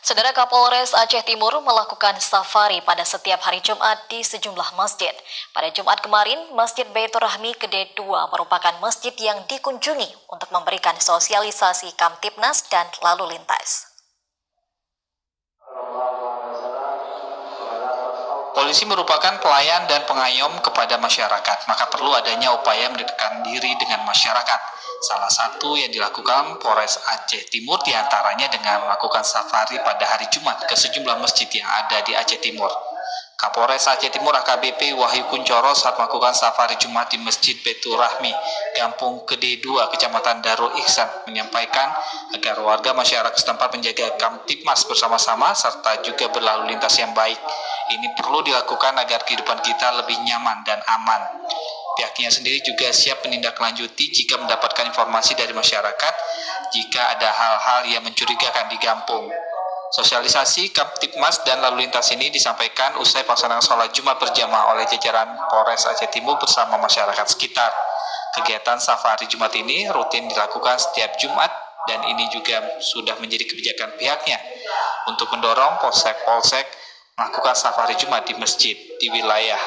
Saudara Kapolres Aceh Timur melakukan safari pada setiap hari Jumat di sejumlah masjid. Pada Jumat kemarin, Masjid Baitur Rahmi Gede 2 merupakan masjid yang dikunjungi untuk memberikan sosialisasi Kamtibnas dan lalu lintas. Polisi merupakan pelayan dan pengayom kepada masyarakat, maka perlu adanya upaya mendekatkan diri dengan masyarakat. Salah satu yang dilakukan Polres Aceh Timur diantaranya dengan melakukan safari pada hari Jumat ke sejumlah masjid yang ada di Aceh Timur. Kapolres Aceh Timur AKBP Wahyu Kuncoro saat melakukan safari Jumat di Masjid Baitur Rahmi, Kampung Gede 2, Kecamatan Darul Ihsan, menyampaikan agar warga masyarakat setempat menjaga Kamtibmas bersama-sama serta juga berlalu lintas yang baik. Ini perlu dilakukan agar kehidupan kita lebih nyaman dan aman. Pihaknya sendiri juga siap menindaklanjuti jika mendapatkan informasi dari masyarakat jika ada hal-hal yang mencurigakan di kampung. Sosialisasi Kamtibmas dan lalu lintas ini disampaikan usai pelaksanaan sholat Jumat berjamaah oleh jajaran Polres Aceh Timur bersama masyarakat sekitar. Kegiatan safari Jumat ini rutin dilakukan setiap Jumat dan ini juga sudah menjadi kebijakan pihaknya untuk mendorong polsek-polsek melakukan safari Jumat di masjid di wilayah.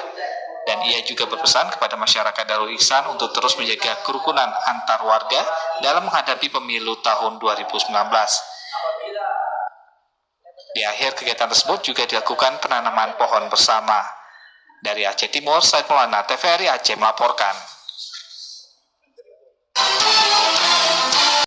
Dan ia juga berpesan kepada masyarakat Darul Ihsan untuk terus menjaga kerukunan antar warga dalam menghadapi pemilu tahun 2019. Di akhir kegiatan tersebut juga dilakukan penanaman pohon bersama. Dari Aceh Timur, Said Maulana, TVRI Aceh melaporkan.